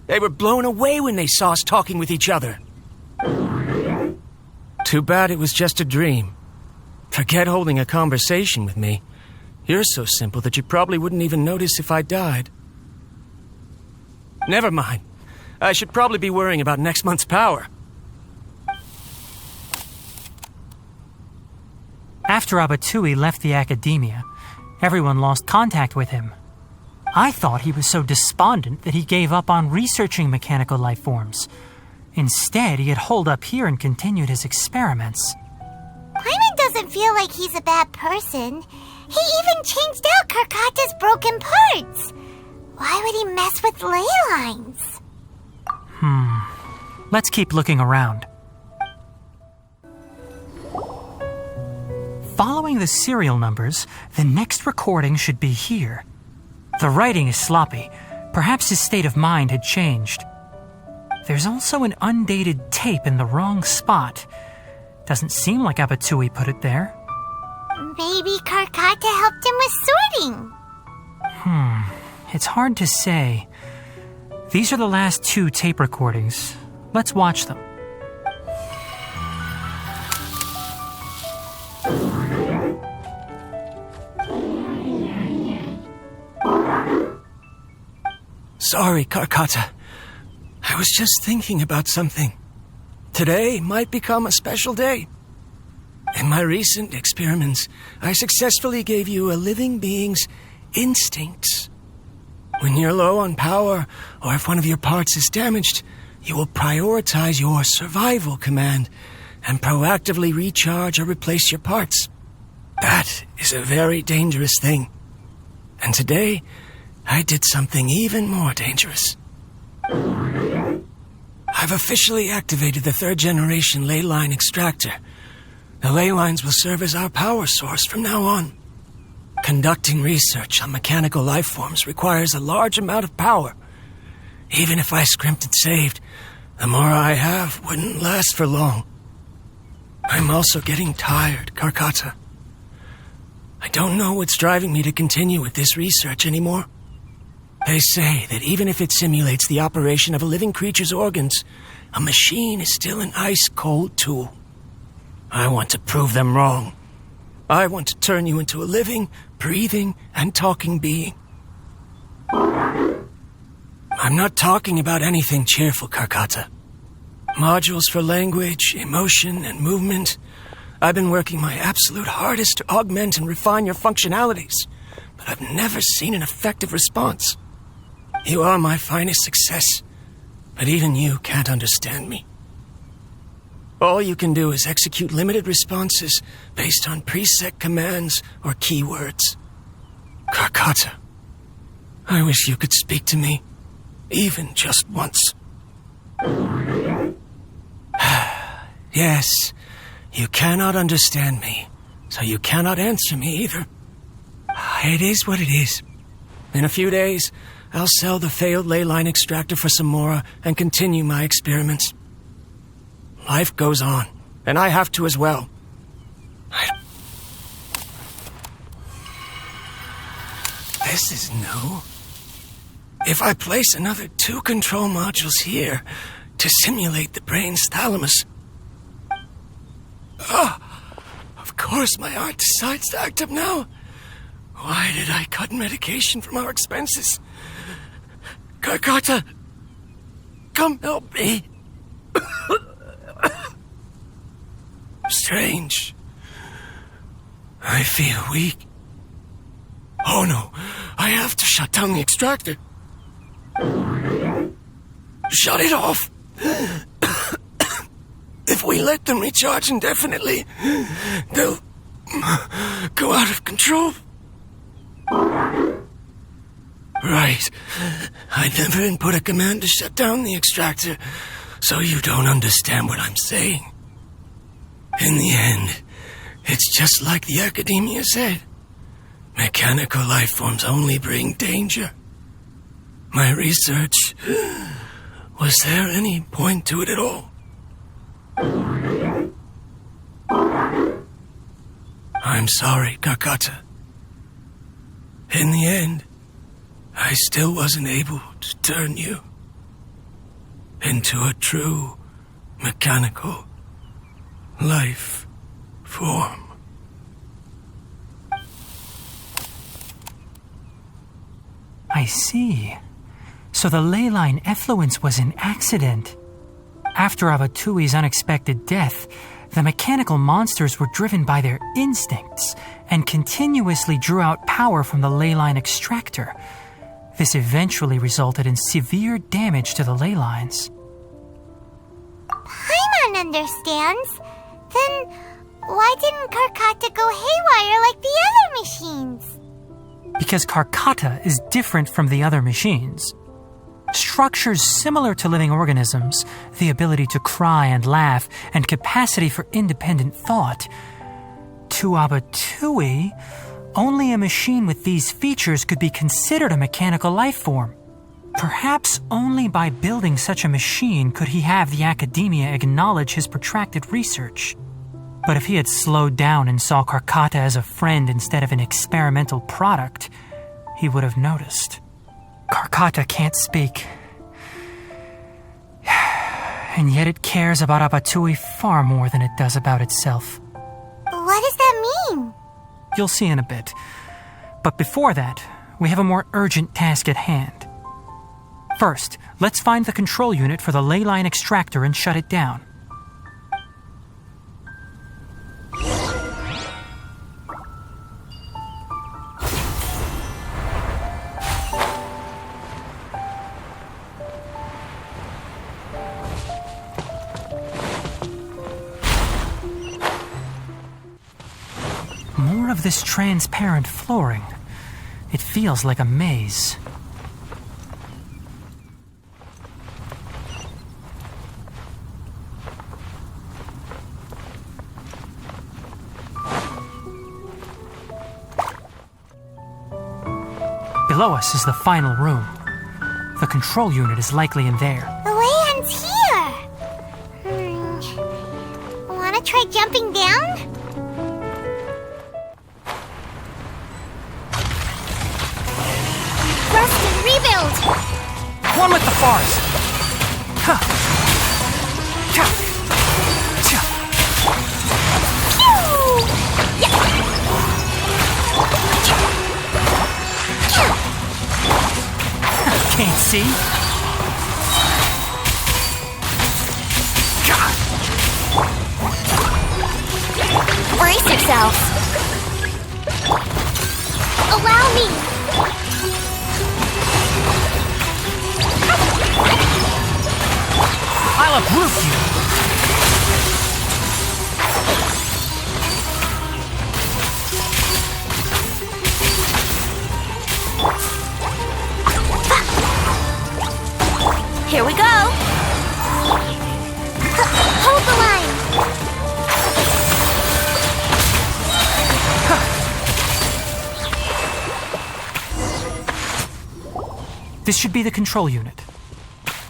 They were blown away when they saw us talking with each other. Too bad it was just a dream. Forget holding a conversation with me. You're so simple that you probably wouldn't even notice if I died. Never mind. I should probably be worrying about next month's power. After Abatui left the Academia, everyone lost contact with him. I thought he was so despondent that he gave up on researching mechanical life forms. Instead, he had holed up here and continued his experiments. Paimon doesn't feel like he's a bad person. He even changed out Karkata's broken parts. Why would he mess with ley lines? Let's keep looking around. Following the serial numbers, the next recording should be here. The writing is sloppy. Perhaps his state of mind had changed. There's also an undated tape in the wrong spot. Doesn't seem like Abatui put it there. Maybe Karkata helped him with sorting. It's hard to say. These are the last 2 tape recordings. Let's watch them. Sorry, Karkata. I was just thinking about something. Today might become a special day. In my recent experiments, I successfully gave you a living being's instincts. When you're low on power, or if one of your parts is damaged, you will prioritize your survival command and proactively recharge or replace your parts. That is a very dangerous thing. And today, I did something even more dangerous. I've officially activated the 3rd generation ley line extractor. The ley lines will serve as our power source from now on. Conducting research on mechanical life forms requires a large amount of power. Even if I scrimped and saved, the more I have wouldn't last for long. I'm also getting tired, Karkata. I don't know what's driving me to continue with this research anymore. They say that even if it simulates the operation of a living creature's organs, a machine is still an ice-cold tool. I want to prove them wrong. I want to turn you into a living, breathing, and talking being. I'm not talking about anything cheerful, Karkata. Modules for language, emotion, and movement. I've been working my absolute hardest to augment and refine your functionalities, but I've never seen an effective response. You are my finest success, but even you can't understand me. All you can do is execute limited responses based on preset commands or keywords. Karkata, I wish you could speak to me, even just once. Yes, you cannot understand me, so you cannot answer me either. It is what it is. In a few days, I'll sell the failed ley line extractor for some more and continue my experiments. Life goes on, and I have to as well. This is new. If I place another 2 control modules here to simulate the brain's thalamus... of course my heart decides to act up now. Why did I cut medication from our expenses? Karkata! Come help me! Strange. I feel weak. Oh no, I have to shut down the extractor. Shut it off! If we let them recharge indefinitely, they'll go out of control. Right. I never input a command to shut down the extractor, so you don't understand what I'm saying. In the end, it's just like the Academia said. Mechanical life forms only bring danger. My research... Was there any point to it at all? I'm sorry, Karkata. In the end, I still wasn't able to turn you into a true mechanical life form. I see. So the ley line effluence was an accident. After Abatui's unexpected death, the mechanical monsters were driven by their instincts and continuously drew out power from the ley line extractor. This eventually resulted in severe damage to the ley lines. Paimon understands. Then why didn't Karkata go haywire like the other machines? Because Karkata is different from the other machines. Structures similar to living organisms, the ability to cry and laugh, and capacity for independent thought. To Abatui, only a machine with these features could be considered a mechanical life form. Perhaps only by building such a machine could he have the Academia acknowledge his protracted research. But if he had slowed down and saw Karkata as a friend instead of an experimental product, he would have noticed. Karkata can't speak. And yet it cares about Abatui far more than it does about itself. What does that mean? You'll see in a bit. But before that, we have a more urgent task at hand. First, let's find the control unit for the ley line extractor and shut it down. More of this transparent flooring. It feels like a maze. Below us is the final room. The control unit is likely in there. The way ends here. Wanna try jumping down? Rust and rebuild! One with the forest! Huh. Huh. Can't see? Brace yourself! Allow me! I'll uproot you! Here we go! Hold the line! This should be the control unit.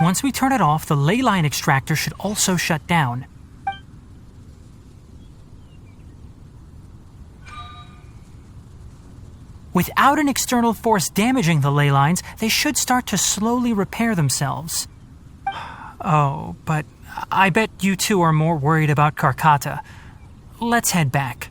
Once we turn it off, the ley line extractor should also shut down. Without an external force damaging the ley lines, they should start to slowly repair themselves. Oh, but I bet you two are more worried about Karkata. Let's head back.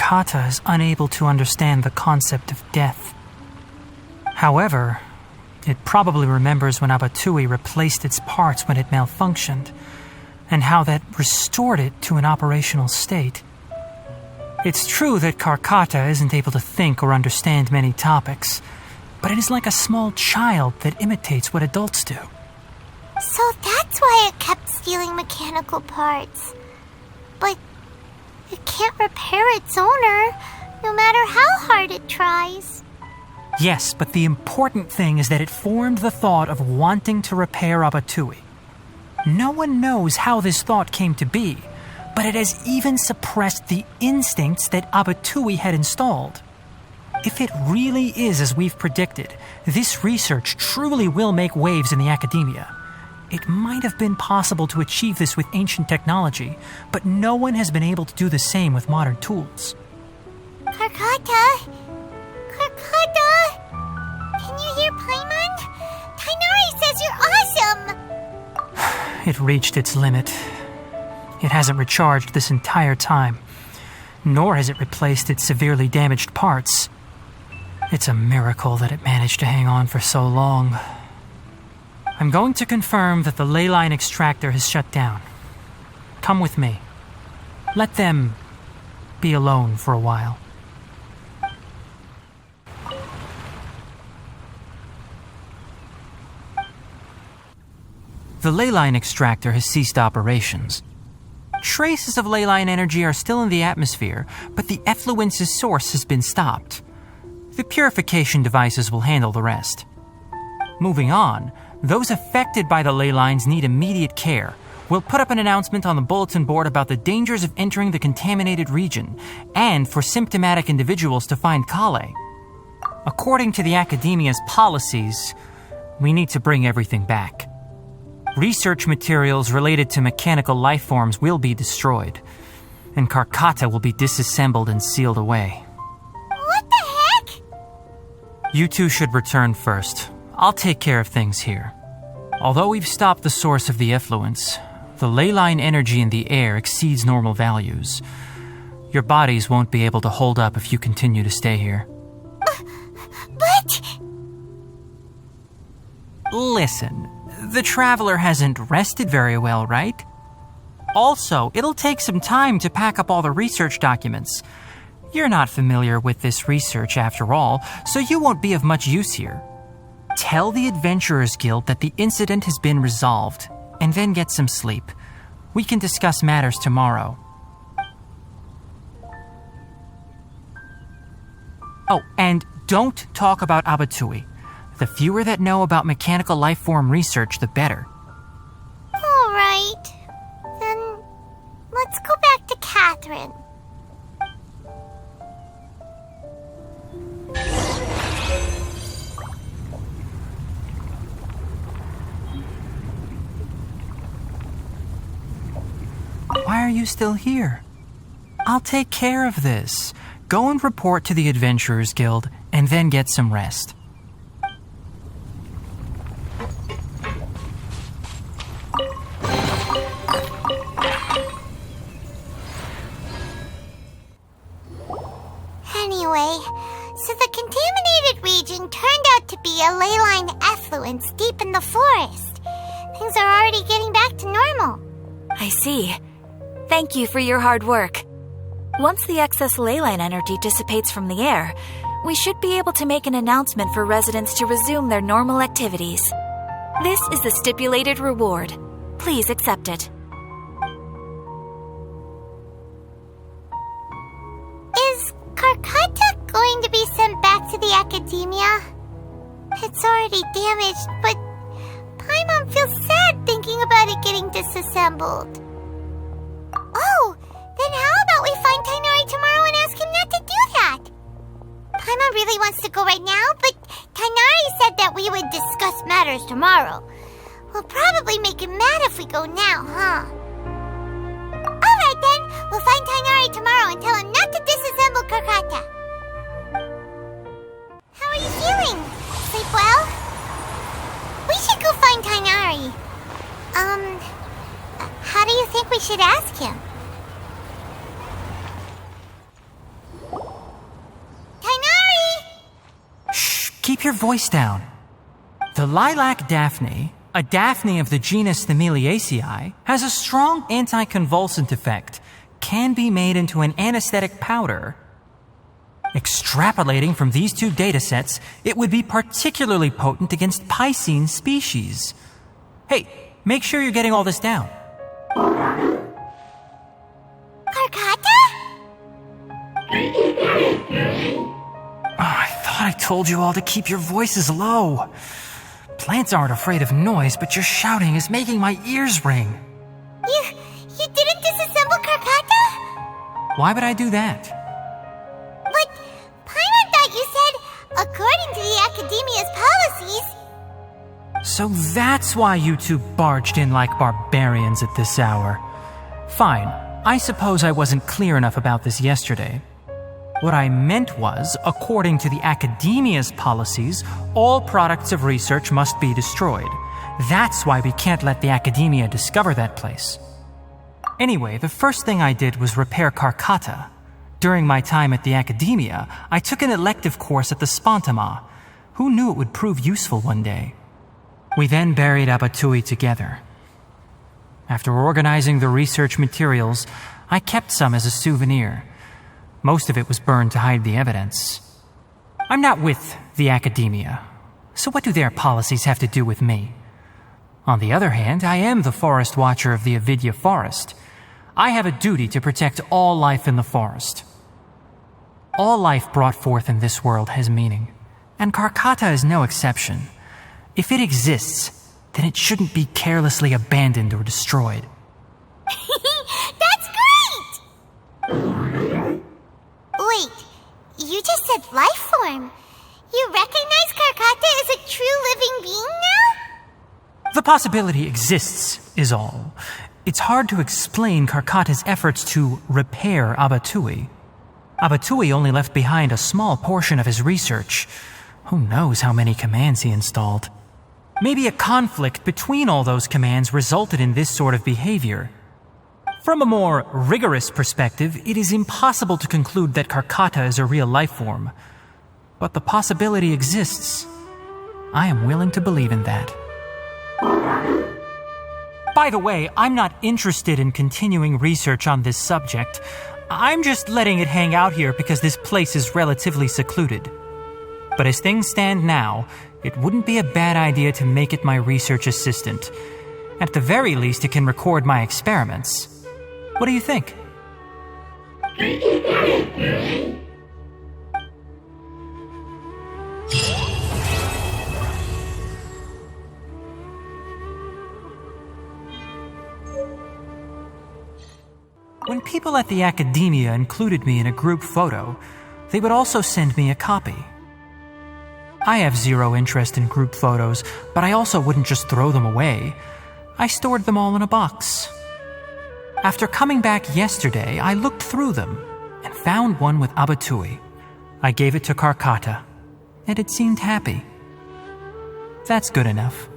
Karkata is unable to understand the concept of death. However, it probably remembers when Abatui replaced its parts when it malfunctioned, and how that restored it to an operational state. It's true that Karkata isn't able to think or understand many topics, but it is like a small child that imitates what adults do. So that's why it kept stealing mechanical parts. But it can't repair its owner, no matter how hard it tries. Yes, but the important thing is that it formed the thought of wanting to repair Abatui. No one knows how this thought came to be, but it has even suppressed the instincts that Abatui had installed. If it really is as we've predicted, this research truly will make waves in the academia. It might have been possible to achieve this with ancient technology, but no one has been able to do the same with modern tools. Karkata? Can you hear Paimon? Tighnari says you're awesome! It reached its limit. It hasn't recharged this entire time, nor has it replaced its severely damaged parts. It's a miracle that it managed to hang on for so long. I'm going to confirm that the ley line extractor has shut down. Come with me. Let them be alone for a while. The ley line extractor has ceased operations. Traces of ley line energy are still in the atmosphere, but the effluence's source has been stopped. The purification devices will handle the rest. Moving on, those affected by the ley lines need immediate care. We'll put up an announcement on the bulletin board about the dangers of entering the contaminated region, and for symptomatic individuals to find Kale. According to the Academia's policies, we need to bring everything back. Research materials related to mechanical life forms will be destroyed, and Karkata will be disassembled and sealed away. What the heck? You two should return first. I'll take care of things here. Although we've stopped the source of the effluence, the ley line energy in the air exceeds normal values. Your bodies won't be able to hold up if you continue to stay here. But... Listen, the traveler hasn't rested very well, right? Also, it'll take some time to pack up all the research documents. You're not familiar with this research after all, so you won't be of much use here. Tell the Adventurers Guild that the incident has been resolved, and then get some sleep. We can discuss matters tomorrow. Oh, and don't talk about Abatui. The fewer that know about mechanical life form research, the better. All right. Then let's go back to Catherine. Why are you still here? I'll take care of this. Go and report to the Adventurers Guild, and then get some rest. Anyway, so the contaminated region turned out to be a ley line effluence deep in the forest. Things are already getting back to normal. I see. Thank you for your hard work. Once the excess ley line energy dissipates from the air, we should be able to make an announcement for residents to resume their normal activities. This is the stipulated reward. Please accept it. Is Karkata going to be sent back to the Academia? It's already damaged, but Paimon feels sad thinking about it getting disassembled. Oh, then how about we find Tighnari tomorrow and ask him not to do that? Paimon really wants to go right now, but Tighnari said that we would discuss matters tomorrow. We'll probably make him mad if we go now, huh? Alright then, we'll find Tighnari tomorrow and tell him not to disassemble Karkata. How are you feeling? Sleep well? We should go find Tighnari. How do you think we should ask him? keep your voice down. The lilac daphne, a daphne of the genus Thameliaceae, has a strong anticonvulsant effect, can be made into an anesthetic powder. Extrapolating from these two datasets, it would be particularly potent against Piscine species. Hey, make sure you're getting all this down. Karkata? I thought I told you all to keep your voices low. Plants aren't afraid of noise, but your shouting is making my ears ring. You didn't disassemble Karkata? Why would I do that? But Paimon thought you said, according to the Academia's policies... So that's why you two barged in like barbarians at this hour. Fine, I suppose I wasn't clear enough about this yesterday. What I meant was, according to the Academia's policies, all products of research must be destroyed. That's why we can't let the Academia discover that place. Anyway, the first thing I did was repair Karkata. During my time at the Academia, I took an elective course at the Spontama. Who knew it would prove useful one day? We then buried Abatui together. After organizing the research materials, I kept some as a souvenir. Most of it was burned to hide the evidence. I'm not with the Academia, so what do their policies have to do with me? On the other hand, I am the Forest Watcher of the Avidya Forest. I have a duty to protect all life in the forest. All life brought forth in this world has meaning, and Karkata is no exception. If it exists, then it shouldn't be carelessly abandoned or destroyed. That's great! Wait, you just said life form. You recognize Karkata as a true living being now? The possibility exists, is all. It's hard to explain Karkata's efforts to repair Abatui. Abatui only left behind a small portion of his research. Who knows how many commands he installed? Maybe a conflict between all those commands resulted in this sort of behavior. From a more rigorous perspective, it is impossible to conclude that Karkata is a real life form. But the possibility exists. I am willing to believe in that. By the way, I'm not interested in continuing research on this subject. I'm just letting it hang out here because this place is relatively secluded. But as things stand now, it wouldn't be a bad idea to make it my research assistant. At the very least, it can record my experiments. What do you think? When people at the Academia included me in a group photo, they would also send me a copy. I have zero interest in group photos, but I also wouldn't just throw them away. I stored them all in a box. After coming back yesterday, I looked through them and found one with Abatui. I gave it to Karkata, and it seemed happy. That's good enough.